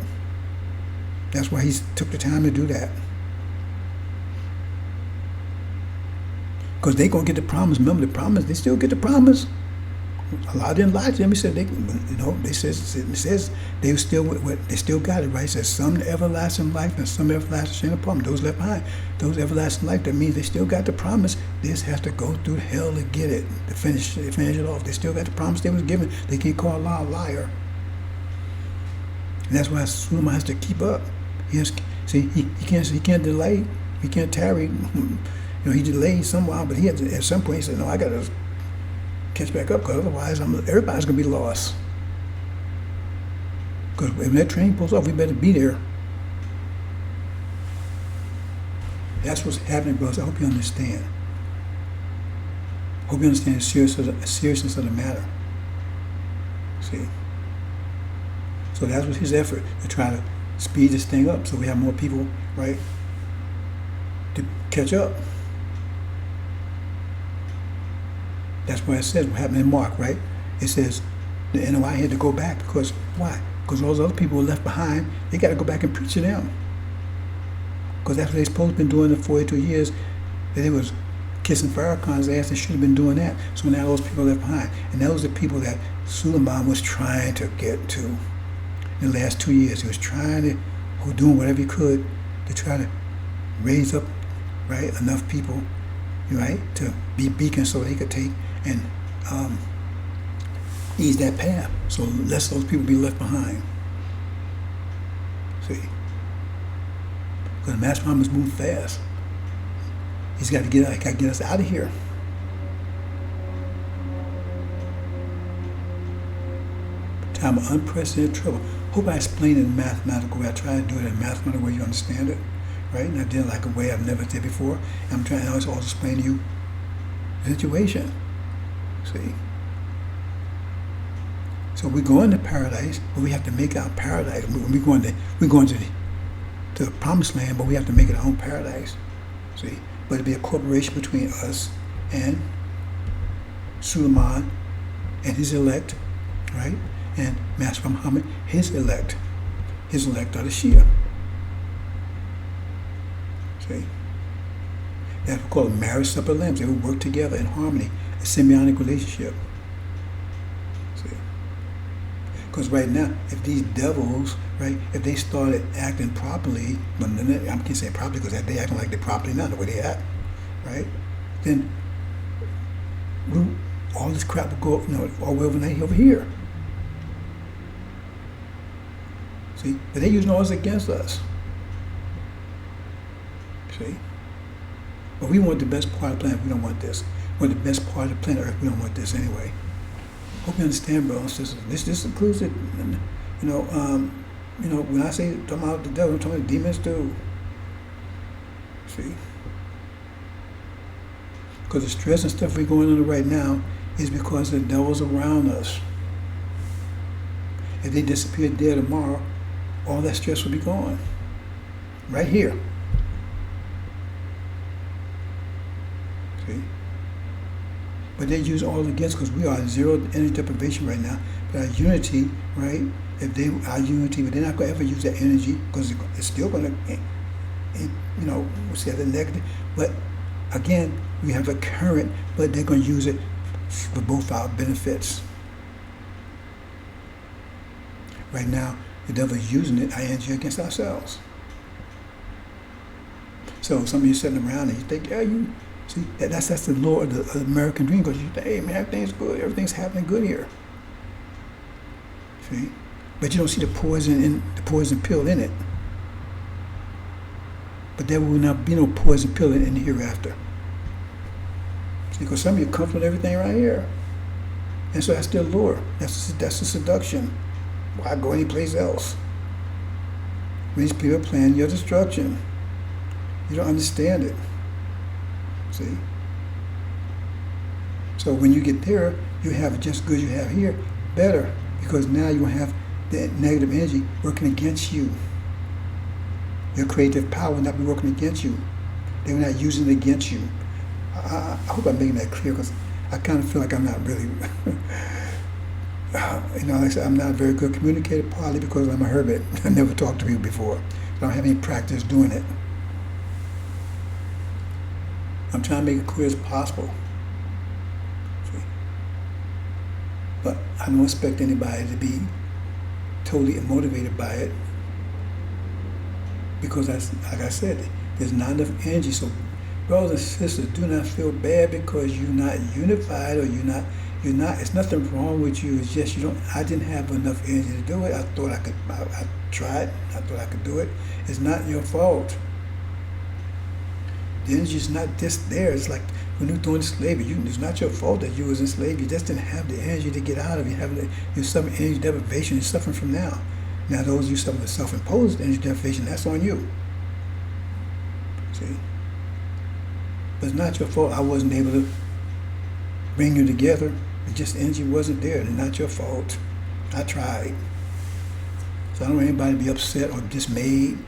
That's why he took the time to do that. Because they're going to get the promise. Remember the promise, they still get the promise. A lot of them lied to them. He said they says they still got it, right? It says some everlasting life and some everlasting promise. Those left behind, those everlasting life. That means they still got the promise. They just have to go through hell to get it, to finish it off. They still got the promise they was given. They can't call Allah a liar. And that's why Suleiman has to keep up. He can't delay. He can't tarry. He delayed somewhere, but he had to, at some point he said, no, I got to catch back up, because otherwise everybody's going to be lost. Because when that train pulls off, we better be there. That's what's happening, brothers. I hope you understand. I hope you understand the seriousness of the matter. See? So that was his effort, to try to speed this thing up so we have more people, right, to catch up. That's why it says what happened in Mark, right? It says the NOI had to go back, because why? Because all those other people were left behind. They got to go back and preach to them. Because that's what they supposed to been doing in 42 years. That they was kissing Farrakhan's ass. They should have been doing that. So now those people are left behind. And those are the people that Suleiman was trying to get to in the last 2 years. He was doing whatever he could to try to raise up, right, enough people, right, to be beacons so they could take and ease that path, so less those people be left behind. See, because Master Muhammad's moving fast. He's got to get us out of here. Time of unprecedented trouble. Hope I explained it in a mathematical way. I try to do it in a mathematical way you understand it, right? And I did it like a way I've never did before. And I'm trying to also explain to you the situation. See? So we're going to paradise, but we have to make our paradise. We're going to the promised land, but we have to make it our own paradise. See? But it'll be a cooperation between us and Suleiman and his elect, right? And Master Muhammad, his elect. His elect are the Shia. See? That's what we call a marriage supper lambs. They will work together in harmony, a symbiotic relationship. See? Because right now, if these devils, right, if they started acting properly, but I can't say properly because they acting like they're properly not the way they act, right? Then all this crap will go, all the way over here. See? But they're using all this against us. See? But we want the best part of the planet. We don't want this. We want the best part of the planet Earth. We don't want this anyway. Hope you understand, brothers and sisters. This includes it. You know, when I say talking about the devil, I'm talking about demons too. See, because the stress and stuff we're going under right now is because the devil's around us. If they disappeared there tomorrow, all that stress will be gone. Right here. See? But they use all against because we are in zero energy deprivation right now. But our unity, right? If they our unity, but they're not going to ever use that energy because it's still going to, we'll say the negative. But again, we have a current, but they're going to use it for both our benefits. Right now, the devil is using it, our energy against ourselves. So some of you sitting around and you think, yeah, you see, that's the law of the American dream, because you think, hey man, everything's good, everything's happening good here. See? But you don't see the poison pill in it. But there will not be no poison pill in the hereafter. See, because some of you comfort everything right here. And so that's the allure. That's the seduction. Why go anyplace else? These people are planning your destruction. You don't understand it. See? So when you get there, you have just good you have here, better, because now you have the negative energy working against you. Your creative power will not be working against you. They were not using it against you. I hope I'm making that clear, because I kind of feel like I'm not really, like I said, I'm not a very good communicator, partly because I'm a hermit. I never talked to people before. I don't have any practice doing it. I'm trying to make it clear as possible. See? But I don't expect anybody to be totally motivated by it, because that's, like I said, there's not enough energy. So brothers and sisters, do not feel bad because you're not unified, or you're not, it's nothing wrong with you. It's just I didn't have enough energy to do it. I thought I could, I tried, I thought I could do it. It's not your fault. The energy is not just there. It's like when you're doing slavery, it's not your fault that you was enslaved. You just didn't have the energy to get out of it. You're suffering energy deprivation. You're suffering from now. Now those of you suffering the self-imposed energy deprivation, that's on you. See? But it's not your fault I wasn't able to bring you together. It just energy wasn't there. It's not your fault. I tried. So I don't want anybody to be upset or dismayed.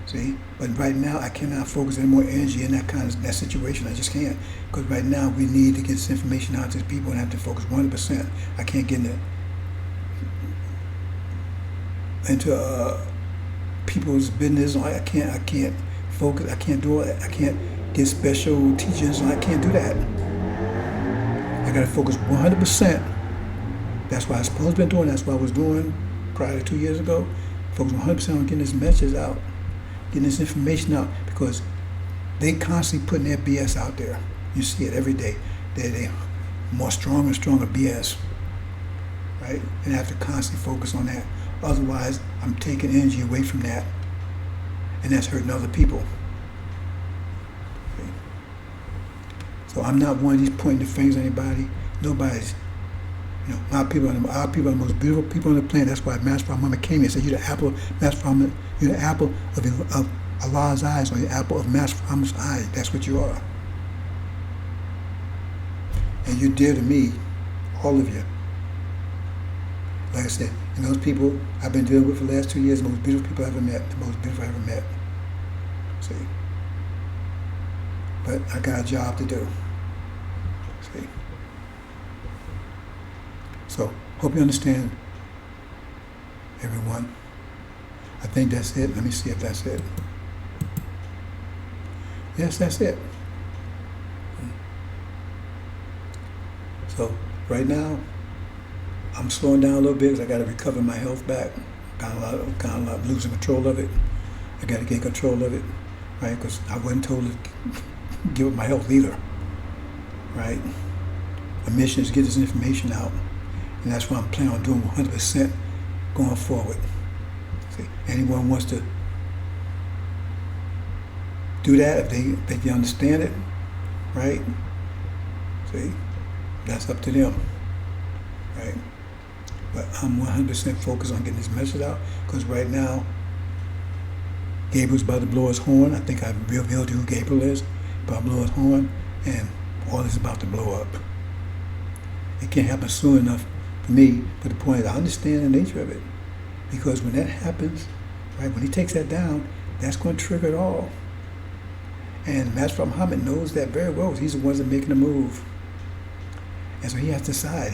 See, but right now I cannot focus any more energy in that situation. I just can't, because right now we need to get this information out to the people and have to focus 100%. I can't get into people's business. I can't focus. I can't do it. I can't get special teachings. I can't do that. I got to focus 100%. That's what I was supposed to be doing. That's what I was doing prior to 2 years ago. Focus 100% on getting this message out. Getting this information out, because they constantly putting their BS out there. You see it every day. They more stronger and stronger BS, right? And I have to constantly focus on that. Otherwise, I'm taking energy away from that, and that's hurting other people. Okay? So I'm not one of these pointing the fingers at anybody. Nobody's. Our people are the most beautiful people on the planet. That's why Master Mama came here and said, you're the apple of Master Mama, you're the apple of Allah's eyes, or the apple of Master Mama's eye. That's what you are. And you're dear to me, all of you. Like I said, and those people I've been dealing with for the last 2 years, the most beautiful people I've ever met, the most beautiful I've ever met. See? But I got a job to do. See? So, hope you understand, everyone. I think that's it. Let me see if that's it. Yes, that's it. So, right now, I'm slowing down a little bit because I got to recover my health back. Kind of losing control of it. I got to get control of it, right? Because I wasn't told to give up my health either, right? My mission is to get this information out. And that's what I'm planning on doing 100% going forward. See, anyone wants to do that, if they think they understand it, right? See, that's up to them, right? But I'm 100% focused on getting this message out, because right now, Gabriel's about to blow his horn. I think I've revealed who Gabriel is, about to blow his horn, and all is about to blow up. It can't happen soon enough for me, but the point is I understand the nature of it. Because when that happens, right, when he takes that down, that's going to trigger it all. And Master Muhammad knows that very well. He's the ones that are making the move. And so he has to decide.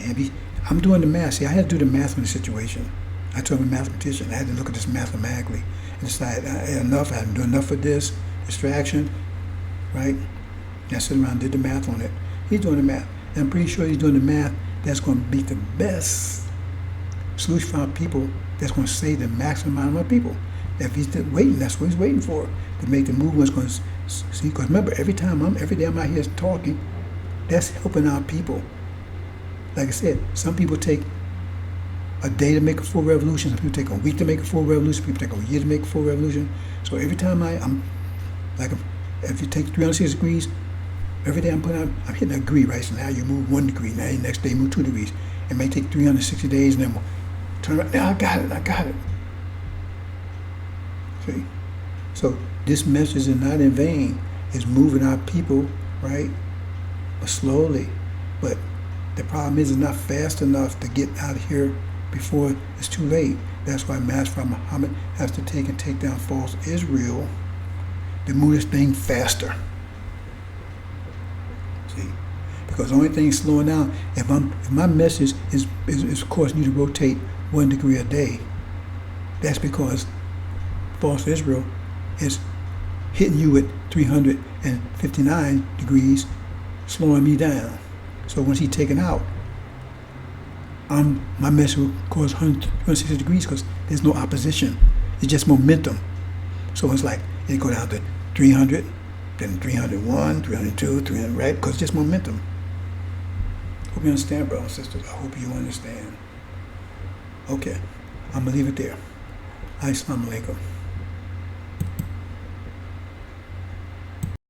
I'm doing the math. See, I had to do the math in the situation. I told him a mathematician. I had to look at this mathematically and decide, enough, I haven't done enough of this, distraction, right? And I sit around and did the math on it. He's doing the math. And I'm pretty sure he's doing the math that's going to be the best solution for our people, that's going to save the maximum amount of our people. If he's waiting, that's what he's waiting for, to make the movement. Going to see, because remember, every day I'm out here talking, that's helping our people. Like I said, some people take a day to make a full revolution. Some people take a week to make a full revolution. People take a year to make a full revolution. So every time I'm like, if you take 360 degrees, every day I'm hitting a degree, right? So now you move 1 degree. Now the next day you move 2 degrees. It may take 360 days, and then we'll turn around. Now I got it. See? So this message is not in vain. It's moving our people, right? But slowly. But the problem is it's not fast enough to get out of here before it's too late. That's why Master Muhammad has to take down false Israel to move this thing faster. See? Because the only thing slowing down, if my message is causing you to rotate 1 degree a day, that's because false Israel is hitting you at 359 degrees, slowing me down. So once he's taken out, my message will cause 160 degrees, because there's no opposition. It's just momentum. So it's like it go down to 300, then 301, 302, 300, right? Because it's just momentum. Hope you understand, brothers and sisters. I hope you understand. Okay, I'm going to leave it there. Assalamu alaikum.